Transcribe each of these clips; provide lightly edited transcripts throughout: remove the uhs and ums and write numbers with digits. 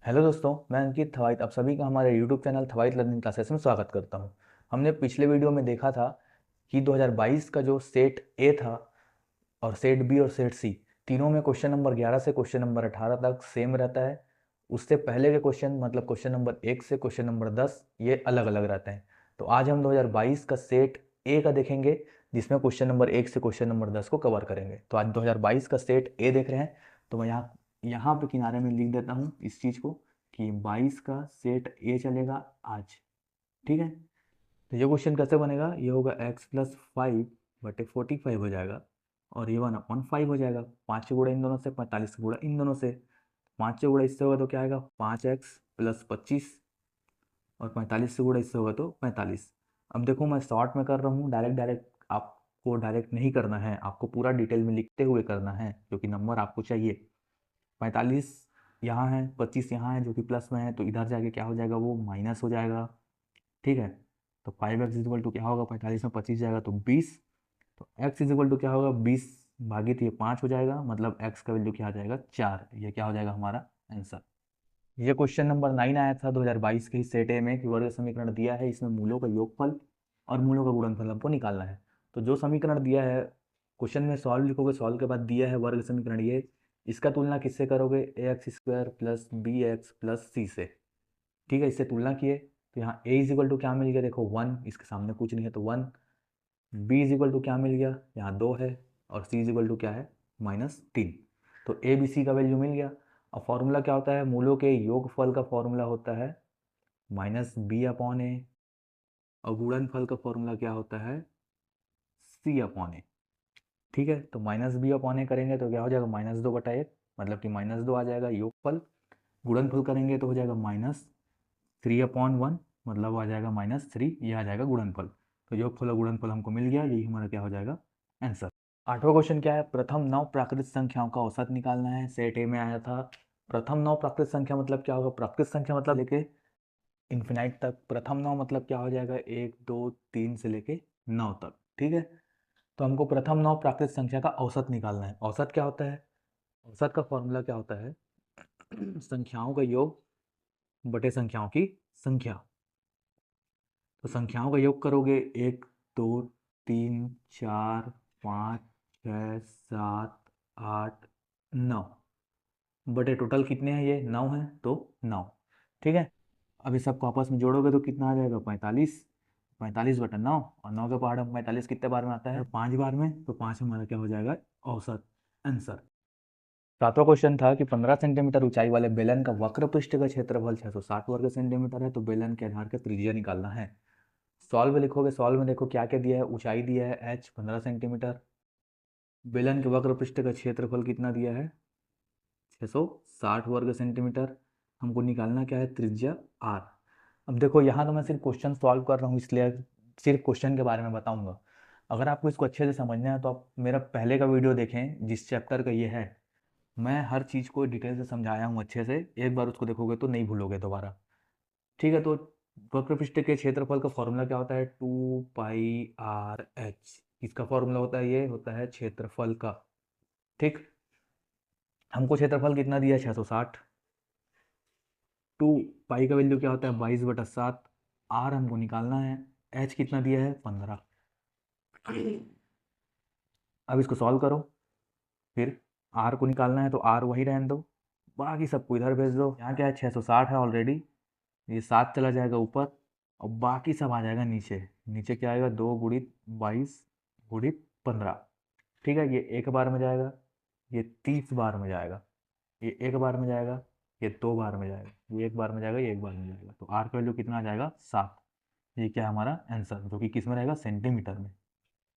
Hello दोस्तों, मैं अंकित थवाइट आप सभी का हमारे यूट्यूब चैनल थवाइट लर्निंग क्लासेस में स्वागत करता हूं। हमने पिछले वीडियो में देखा था कि 2022 का जो सेट ए था और सेट बी और सेट सी तीनों में क्वेश्चन नंबर 11 से क्वेश्चन नंबर 18 तक सेम रहता है। उससे पहले के क्वेश्चन मतलब क्वेश्चन नंबर 1 से क्वेश्चन नंबर 10 ये अलग अलग रहते हैं। तो आज हम 2022 का सेट ए का देखेंगे, जिसमें क्वेश्चन नंबर 1 से क्वेश्चन नंबर 10 को कवर करेंगे। तो आज 2022 का सेट ए देख रहे हैं। तो मैं यहाँ यहाँ पे किनारे में लिख देता हूँ इस चीज़ को कि 22 का सेट ए चलेगा आज। ठीक है, तो ये क्वेश्चन कैसे बनेगा? ये होगा x+5/45 हो जाएगा और ये 1/5 हो जाएगा। 5 से गुणा इन दोनों से, 45 से गुणा इन दोनों से, 5 से गुणा इससे होगा तो क्या आएगा 5x+25 और 45 से गुणा इससे होगा तो 45। अब देखो मैं शॉर्ट में कर रहा हूँ, डायरेक्ट डायरेक्ट आपको डायरेक्ट नहीं करना है, आपको पूरा डिटेल में लिखते हुए करना है क्योंकि नंबर आपको चाहिए। 45 यहाँ है, 25 यहाँ है जो कि प्लस में है, तो इधर जाके क्या हो जाएगा, वो माइनस हो जाएगा। ठीक है, तो 5x इजिकल टू क्या होगा, 45 में 25 जाएगा तो 20। तो x इजिकल टू क्या होगा, 20 भागित ये 5 हो जाएगा, मतलब x का वैल्यू क्या आ जाएगा 4। ये क्या हो जाएगा हमारा आंसर। ये क्वेश्चन नंबर 9 आया था 2022 के ही सेट ए में कि वर्ग समीकरण दिया है, इसमें मूलों का योगफल और मूलों का गुणनफल हमको निकालना है। तो जो समीकरण दिया है क्वेश्चन में सॉल्व लिखोगे, सॉल्व के बाद दिया है वर्ग समीकरण ये, इसका तुलना किससे करोगे, ax² + bx + c से। ठीक है, इससे तुलना किए तो यहाँ a इजिकल टू क्या मिल गया, देखो 1, इसके सामने कुछ नहीं है तो 1। b इजिकल टू क्या मिल गया, यहाँ 2 है और c इजिकल टू क्या है -3। तो ए बी सी का वैल्यू मिल गया। अब फॉर्मूला क्या होता है, मूलों के योगफल का फॉर्मूला होता है -b/a और गुणनफल का फॉर्मूला क्या होता है c/a। ठीक है, तो -b/a करेंगे तो क्या हो जाएगा -2/1, मतलब कि -2 आ जाएगा योगफल। गुणनफल करेंगे तो हो जाएगा -3/1, मतलब आ जाएगा -3, ये आ जाएगा गुणनफल। तो योगफल और गुणनफल हमको मिल गया, यही हमारा क्या हो जाएगा आंसर। आठवां क्वेश्चन क्या है, प्रथम 9 प्राकृत संख्याओं का औसत निकालना है। सेट ए में आया था। प्रथम 9 प्राकृत संख्या मतलब क्या होगा, प्राकृत संख्या मतलब लेके इन्फिनाइट तक। प्रथम 9 मतलब क्या हो जाएगा, 1 2 3 से लेके 9 तक। ठीक है, तो हमको प्रथम 9 प्राकृत संख्या का औसत निकालना है। औसत क्या होता है, औसत का फॉर्मूला क्या होता है संख्याओं का योग बटे संख्याओं की संख्या। तो संख्याओं का योग करोगे 1 2 3 4 5 6 7 8 9 बटे टोटल कितने हैं, ये 9 है तो 9। ठीक है, अब इस सबको आपस में जोड़ोगे तो कितना आ जाएगा 45। 45/9 और 9 के पहाड़ में 45 कितने बार में आता है, 5 बार में। तो 5 हमारा क्या हो जाएगा औसत आंसर। सातवां क्वेश्चन था कि 15 सेंटीमीटर ऊंचाई वाले बेलन का वक्र पृष्ठ का क्षेत्रफल 660 वर्ग सेंटीमीटर है, तो बेलन के आधार का त्रिज्या निकालना है। सॉल्व लिखोगे, सॉल्व में देखो क्या क्या दिया है, ऊंचाई दिया है h 15 सेंटीमीटर, बेलन के वक्र पृष्ठ का क्षेत्रफल कितना दिया है 660 वर्ग सेंटीमीटर। हमको निकालना क्या है त्रिज्या r। अब देखो यहाँ तो मैं सिर्फ क्वेश्चन सॉल्व कर रहा हूँ, इसलिए सिर्फ क्वेश्चन के बारे में बताऊंगा। अगर आपको इसको अच्छे से समझना है तो आप मेरा पहले का वीडियो देखें जिस चैप्टर का ये है। मैं हर चीज़ को डिटेल से समझाया हूँ अच्छे से, एक बार उसको देखोगे तो नहीं भूलोगे दोबारा। ठीक है, तो वक्र पृष्ठ के क्षेत्रफल का फॉर्मूला क्या होता है 2πr/h। इसका फॉर्मूला होता है, ये होता है क्षेत्रफल का। ठीक, हमको क्षेत्रफल कितना दिया है 660। 2 पाई का वैल्यू क्या होता है 22/7। आर हमको निकालना है, एच कितना दिया है 15। अब इसको सॉल्व करो, फिर आर को निकालना है तो आर वही रहने दो, बाकी सबको इधर भेज दो। यहाँ क्या है 660 है ऑलरेडी, ये 7 चला जाएगा ऊपर और बाकी सब आ जाएगा नीचे। नीचे क्या आएगा 2 × 22 × 15। ठीक है, ये एक बार में जाएगा, ये 30 बार में जाएगा, ये एक बार में जाएगा, ये 2 बार में जाएगा, ये एक बार में जाएगा, ये एक बार में जाएगा। तो आर का वैल्यू कितना आ जाएगा 7। ये क्या है हमारा आंसर, जो कि किस में रहेगा सेंटीमीटर में।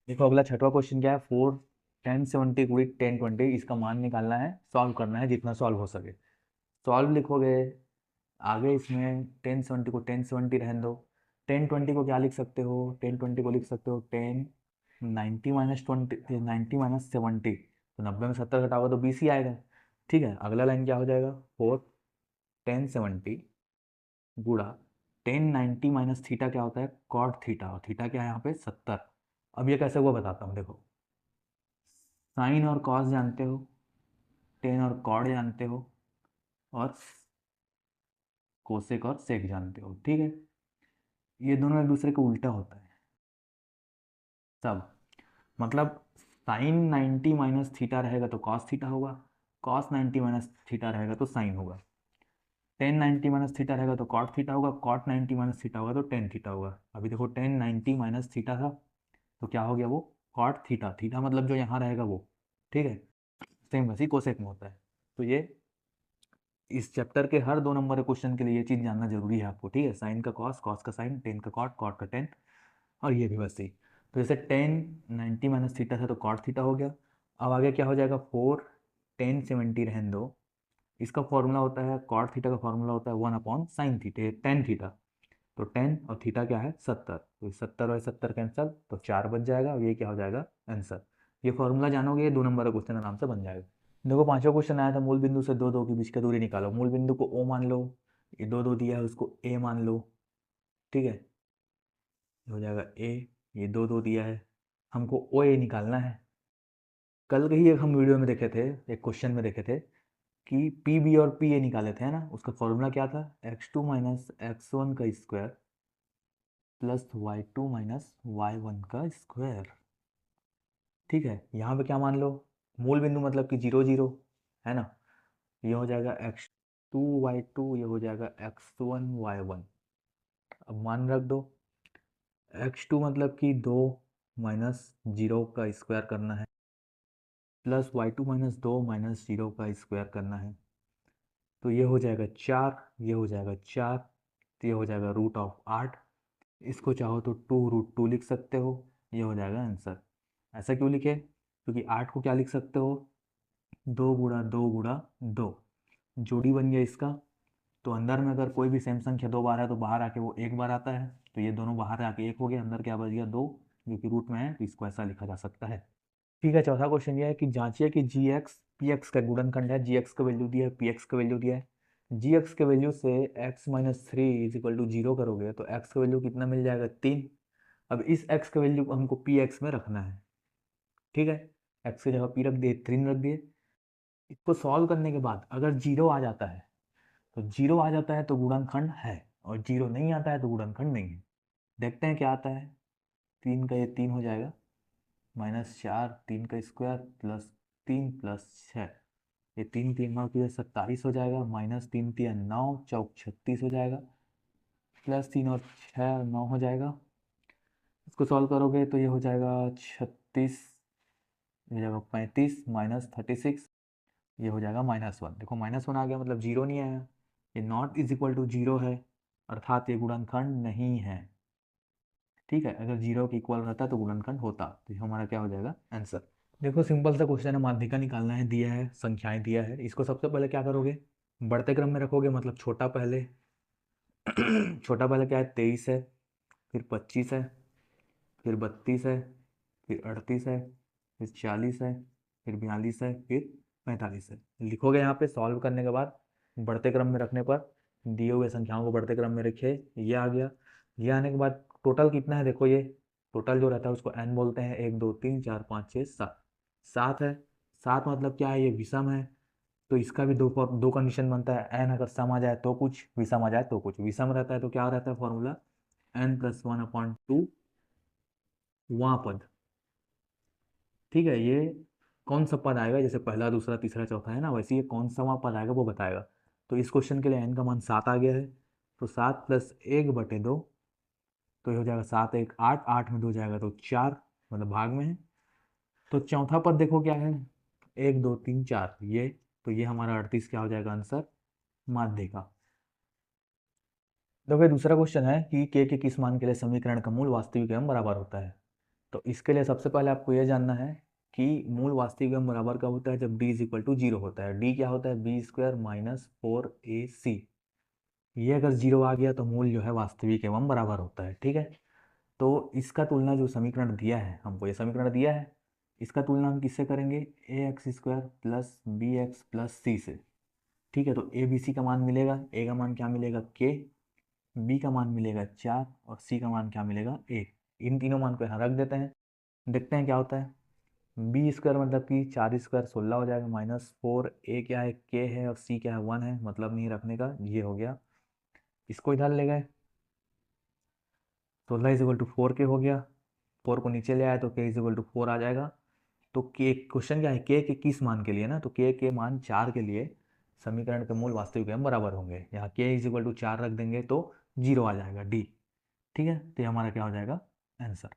देखो अगला छठवां क्वेश्चन क्या है, 4 10 70 × 10 20, इसका मान निकालना है, सॉल्व करना है जितना सॉल्व हो सके। सॉल्व लिखोगे, आगे इसमें 10 70 को 10 70 रहने दो। 10 20 को क्या लिख सकते हो, 10 20 को लिख सकते हो 10 90 - 20 90 - 70। तो 90 में 70 घटाओगे तो 20 ही आएगा। ठीक है, अगला लाइन क्या हो जाएगा 4 10 70 गुणा 10 90 - थीटा क्या होता है कॉट थीटा, और थीटा क्या है यहाँ पे 70। अब ये कैसे हुआ बताता हूँ, देखो साइन और कॉस जानते हो, टेन और कॉड जानते हो, और कोसेक और सेक जानते हो, ठीक है। ये दोनों एक दूसरे के उल्टा होता है सब, मतलब साइन 90 माइनस थीटा रहेगा तो कॉस थीटा होगा, कॉस 90 माइनस थीटा रहेगा तो साइन होगा, टेन 90 माइनस थीटा रहेगा तो कॉट थीटा होगा, कॉट 90 माइनस थीटा होगा तो टेन थीटा होगा। अभी देखो टेन 90 माइनस थीटा था तो क्या हो गया वो कॉट थीटा, थीटा मतलब जो यहाँ रहेगा वो, ठीक है। सेम वैसे ही कोसेक में होता है। तो ये इस चैप्टर के हर 2 नंबर के क्वेश्चन के लिए ये चीज़ जानना जरूरी है आपको, ठीक है। साइन का कॉस, कॉस का साइन, टेन का कॉट, कॉट का टेन, और ये भी वैसे ही। तो जैसे टेन 90 माइनस थीटा था तो कॉट थीटा हो गया। अब आगे क्या हो जाएगा, 4 टेन 70 रहने दो, इसका फॉर्मूला होता है कॉट थीटा का फॉर्मूला होता है 1/sin थीटा, टेन थीटा। तो टेन और थीटा क्या है 70, तो 70 और 70 कैंसल तो 4 बच जाएगा, और ये क्या हो जाएगा आंसर। ये फॉर्मूला जानोगे, ये 2 नंबर का क्वेश्चन आराम से बन जाएगा। देखो पांचवा क्वेश्चन आया था, मूल बिंदु से दो दो के बीच की दूरी निकालो। मूल बिंदु को ओ मान लो, ये दो दो दिया है उसको ए मान लो, ठीक है, ये हो जाएगा ए, ये दो दो दिया है, हमको ओ ए निकालना है। कल के ही एक हम वीडियो में देखे थे, एक क्वेश्चन में देखे थे कि पी बी और पी ए निकाले थे, है ना। उसका फॉर्मूला क्या था, x2 माइनस x1 का square plus y2 minus y1 का स्क्वायर, ठीक है। यहाँ पे क्या मान लो, मूल बिंदु मतलब कि 0 0, है ना। ये हो जाएगा x2 y2, ये हो जाएगा x1 y1। अब मान रख दो, x2 मतलब कि 2 माइनस 0 का स्क्वायर करना है, प्लस y2 माइनस 2 माइनस 0 का स्क्वायर करना है, तो ये हो जाएगा 4, ये हो जाएगा 4, तो ये हो जाएगा √8। इसको चाहो तो 2√2 लिख सकते हो, ये हो जाएगा आंसर। ऐसा क्यों लिखे, क्योंकि 8 को क्या लिख सकते हो, 2 गुणा 2 जोड़ी बन गया इसका। तो अंदर में अगर कोई भी सेम संख्या 2 बार है तो बाहर आके वो 1 बार आता है, तो ये दोनों बाहर आके 1 हो गया, अंदर क्या बच गया 2, जो कि रूट में है, तो इसको ऐसा लिखा जा सकता है। ठीक है, चौथा क्वेश्चन ये है कि जांचिए कि जी एक्स पी एक्स का गुणनखंड है। जी एक्स का वैल्यू दिया है, पी एक्स का वैल्यू दिया है। जी एक्स के वैल्यू से x minus three is equal to 0 करोगे तो एक्स का वैल्यू कितना मिल जाएगा 3। अब इस एक्स का वैल्यू को हमको पी एक्स में रखना है, ठीक है। एक्स की जगह पी रख दिए, 3 रख दिए। इसको सॉल्व करने के बाद अगर 0 आ जाता है तो 0 आ जाता है तो गुणनखंड है, और 0 नहीं आता है तो गुणनखंड नहीं है। देखते हैं क्या आता है। 3 का ये 3 हो जाएगा, -4, 3 का स्क्वायर प्लस 3 प्लस 6, ये 3 3 9 की 27 हो जाएगा, -3 3 9 चौक 36 हो जाएगा, प्लस 3 और 6 और 9 हो जाएगा। इसको सॉल्व करोगे तो ये हो जाएगा 36, ये हो जाएगा 35 -36, ये हो जाएगा -1। देखो -1 आ गया मतलब 0 नहीं आया, ये नॉट इज इक्वल टू 0 है, अर्थात ये गुणनखंड नहीं है, ठीक है। अगर 0 के इक्वल रहता तो गुणनखंड होता, तो ये हमारा क्या हो जाएगा आंसर। देखो सिंपल सा क्वेश्चन है, माध्यिका निकालना है, दिया है, संख्याएं दिया है। इसको सबसे पहले क्या करोगे, बढ़ते क्रम में रखोगे, मतलब छोटा पहले छोटा पहले क्या है 23 है, फिर 25 है, फिर 32 है, फिर 38 है, फिर 40 है, फिर 42 है, फिर 45 है। लिखोगे यहाँ पे, सॉल्व करने के बाद बढ़ते क्रम में रखने पर दिए हुए संख्याओं को बढ़ते क्रम में रखे, ये आ गया। ये आने के बाद टोटल कितना है, देखो ये टोटल जो रहता है उसको n बोलते हैं, 1 2 3 4 5 6 7, 7 है। 7 मतलब क्या है, ये विषम है, तो इसका भी दो कंडीशन बनता है, n अगर सम आ जाए तो कुछ, विषम आ जाए तो कुछ। विषम रहता है तो क्या रहता है फॉर्मूला, n+1/2 वहाँ पद, ठीक है। ये कौन सा पद आएगा, जैसे पहला दूसरा तीसरा चौथा है ना, वैसे ये कौन सा वहाँ पद आएगा वो बताएगा। तो इस क्वेश्चन के लिए n का मान 7 आ गया है, तो 7 + 1/2, तो ये हो जाएगा 7 1 8, 8 में 2 जाएगा तो 4, मतलब भाग में है। तो चौथा पद देखो क्या है, 1 2 3 4, ये, तो ये हमारा 38 क्या हो जाएगा आंसर, माध्य का। देखो दूसरा क्वेश्चन है कि के किस मान के लिए समीकरण का मूल वास्तविक एवं बराबर होता है। तो इसके लिए सबसे पहले आपको यह जानना है कि मूल वास्तविक एवं बराबर कब होता है, जब d = 0 होता है। d क्या होता है, b² - 4ac। ये अगर 0 आ गया तो मूल जो है वास्तविक एवं बराबर होता है, ठीक है। तो इसका तुलना जो समीकरण दिया है, हमको ये समीकरण दिया है, इसका तुलना हम किससे करेंगे, ax² + bx + c से, ठीक है। तो a b c का मान मिलेगा, a का मान क्या मिलेगा k, b का मान मिलेगा 4, और c का मान क्या मिलेगा 1। इन तीनों मान को यहाँ रख देते हैं, देखते हैं क्या होता है। b² मतलब कि 4² 16 हो जाएगा, -4, a क्या है k है, और c क्या है 1 है, मतलब नहीं रखने का, ये हो गया। इसको इधर ले गए, 16 इज इक्वल टू 4k हो गया, 4 को नीचे ले आया तो k इज इक्वल टू 4 आ जाएगा। तो के क्वेश्चन क्या है, के किस मान के लिए ना, तो के मान 4 के लिए समीकरण के मूल वास्तविक एवं बराबर होंगे। यहाँ के इज इक्वल टू 4 रख देंगे तो 0 आ जाएगा, डी। ठीक है, तो ये हमारा क्या हो जाएगा आंसर।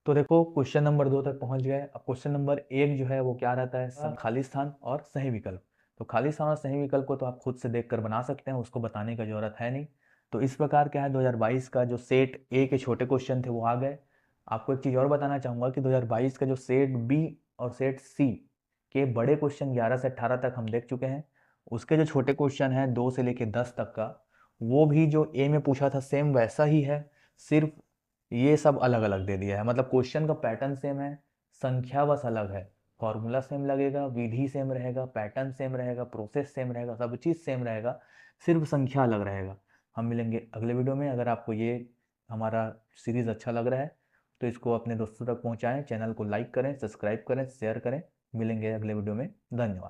तो देखो क्वेश्चन नंबर 2 तक पहुंच गए। अब क्वेश्चन नंबर 1 जो है वो क्या रहता है, खाली स्थान और सही विकल्प। तो खाली स्थान और सही विकल्प को तो आप खुद से देखकर बना सकते हैं, उसको बताने की जरूरत है नहीं। तो इस प्रकार क्या है, 2022 का जो सेट ए के छोटे क्वेश्चन थे वो आ गए। आपको एक चीज़ और बताना चाहूँगा कि 2022 का जो सेट बी और सेट सी के बड़े क्वेश्चन 11 से 18 तक हम देख चुके हैं। उसके जो छोटे क्वेश्चन हैं 2 से लेकर 10 तक का, वो भी जो ए में पूछा था सेम वैसा ही है, सिर्फ ये सब अलग अलग दे दिया है। मतलब क्वेश्चन का पैटर्न सेम है, संख्या बस अलग है। फॉर्मूला सेम लगेगा, विधि सेम रहेगा, पैटर्न सेम रहेगा, प्रोसेस सेम रहेगा, सब चीज़ सेम रहेगा, सिर्फ संख्या अलग रहेगा। हम मिलेंगे अगले वीडियो में। अगर आपको ये हमारा सीरीज़ अच्छा लग रहा है तो इसको अपने दोस्तों तक पहुंचाएं, चैनल को लाइक करें, सब्सक्राइब करें, शेयर करें। मिलेंगे अगले वीडियो में। धन्यवाद।